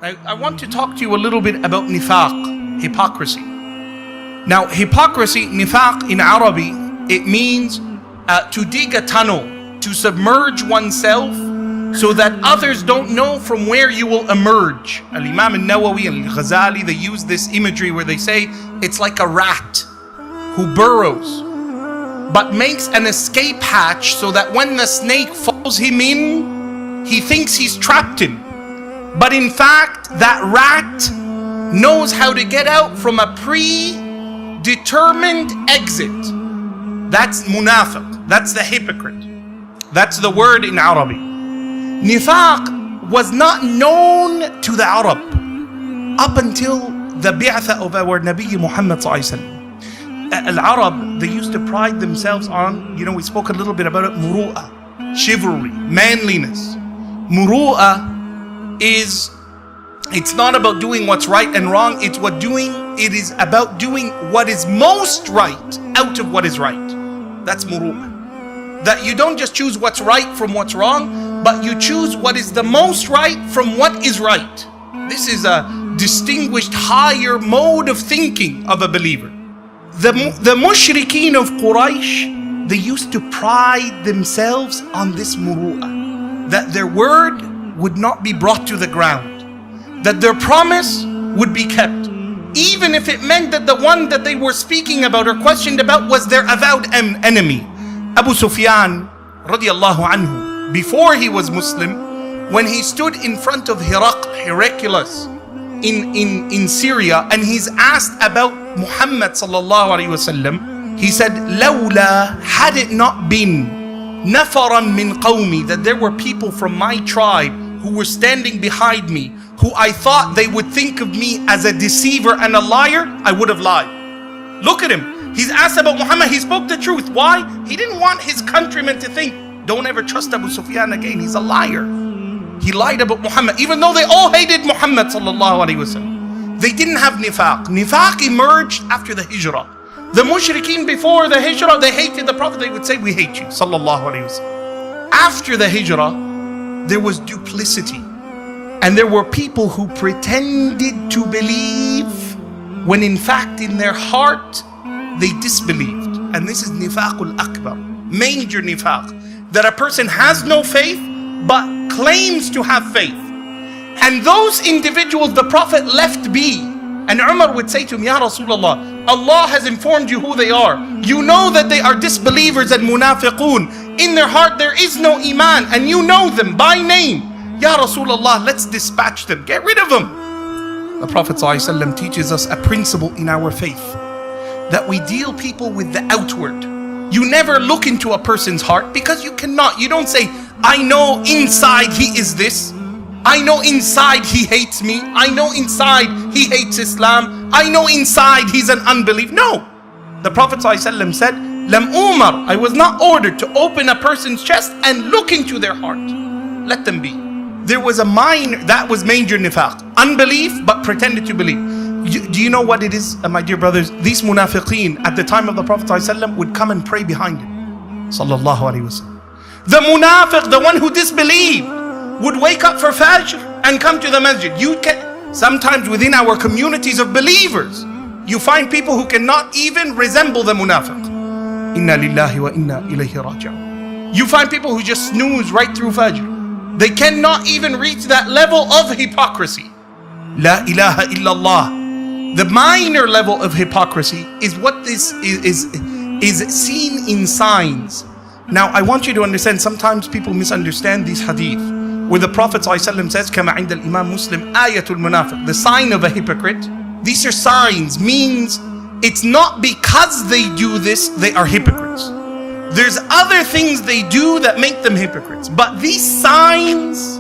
I want to talk to you a little bit about nifaq, hypocrisy. Now, hypocrisy, nifaq in Arabic, it means to dig a tunnel, to submerge oneself so that others don't know from where you will emerge. Al-Imam al-Nawawi and al-Ghazali, they use this imagery where they say it's like a rat who burrows but makes an escape hatch so that when the snake follows him in, he thinks he's trapped him. But in fact, that rat knows how to get out from a predetermined exit. That's munafiq. That's the hypocrite. That's the word in Arabic. Nifaq was not known to the Arab up until the bi'atha of our Nabi Muhammad sallallahu alaihi wasallam. Al-Arab, they used to pride themselves on, we spoke a little bit about it, muru'ah, chivalry, manliness. Muru'ah it's not about doing what's right and wrong, it is about doing what is most right out of what is right. That's muru'ah. That you don't just choose what's right from what's wrong, but you choose what is the most right from what is right. This is a distinguished higher mode of thinking of a believer. The mushrikeen of Quraysh, they used to pride themselves on this muru'ah, that their word would not be brought to the ground, that their promise would be kept, even if it meant that the one that they were speaking about or questioned about was their avowed enemy. Abu Sufyan radiallahu anhu, before he was Muslim, when he stood in front of Heraclius in Syria, and he's asked about Muhammad sallallahu alaihi wasallam, he said, "Lawla, had it not been nafaran min qawmi, that there were people from my tribe who were standing behind me, who I thought they would think of me as a deceiver and a liar, I would have lied." Look at him. He's asked about Muhammad. He spoke the truth. Why? He didn't want his countrymen to think, don't ever trust Abu Sufyan again. He's a liar. He lied about Muhammad, even though they all hated Muhammad sallallahu alaihi wasallam. They didn't have nifaq. Nifaq emerged after the hijrah. The mushrikeen before the hijrah, they hated the Prophet. They would say, we hate you, sallallahu alaihi wasallam. After the hijrah, there was duplicity. And there were people who pretended to believe when in fact in their heart they disbelieved. And this is nifaqul akbar, major nifaq, that a person has no faith but claims to have faith. And those individuals the Prophet left be. And Umar would say to him, Ya Rasulullah, Allah has informed you who they are. You know that they are disbelievers and munafiqun. In their heart there is no iman, and you know them by name. Ya Rasulullah, let's dispatch them, get rid of them. The Prophet ﷺ teaches us a principle in our faith, that we deal people with the outward. You never look into a person's heart, because you cannot. You don't say, I know inside he is this. I know inside he hates me. I know inside he hates Islam. I know inside he's an unbeliever. No. The Prophet ﷺ said, Lam umar, I was not ordered to open a person's chest and look into their heart. Let them be. There was that was major nifaq. Unbelief, but pretended to believe. Do you know what it is, my dear brothers? These munafiqeen at the time of the Prophet ﷺ would come and pray behind him. Sallallahu alaihi wasallam. The munafiq, the one who disbelieved, would wake up for Fajr and come to the masjid. Sometimes within our communities of believers, you find people who cannot even resemble the munafiq. Inna lillahi wa inna ilayhi raji'un. You find people who just snooze right through Fajr. They cannot even reach that level of hypocrisy. La ilaha illallah. The minor level of hypocrisy is what this is seen in signs. Now I want you to understand, sometimes people misunderstand these hadith, where the Prophet ﷺ says, Kama inda al-Imam Muslim, ayatul munafiq, the sign of a hypocrite. These are signs, means it's not because they do this, they are hypocrites. There's other things they do that make them hypocrites. But these signs,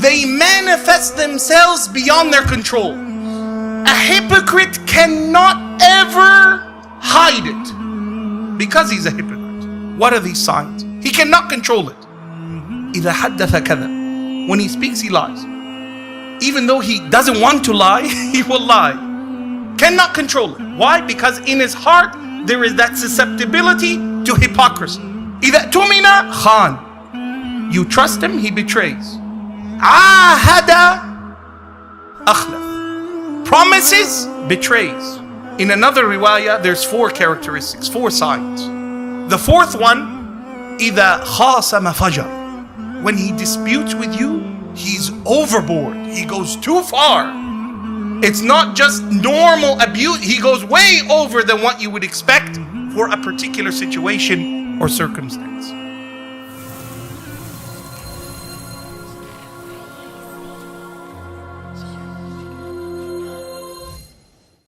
they manifest themselves beyond their control. A hypocrite cannot ever hide it, because he's a hypocrite. What are these signs? He cannot control it. إِذَا حَدَّثَ كَذَبَ. When he speaks, he lies. Even though he doesn't want to lie, he will lie. Cannot control it. Why? Because in his heart, there is that susceptibility to hypocrisy. إِذَا تُمِنَ خَانَ. You trust him, he betrays. عَاهَدَ akhlaf. Promises, betrays. In another riwayah, there's 4 characteristics, 4 signs. The 4th one, إِذَا خَاصَمَ فَجَرَ. When he disputes with you, he's overboard. He goes too far. It's not just normal abuse. He goes way over than what you would expect for a particular situation or circumstance.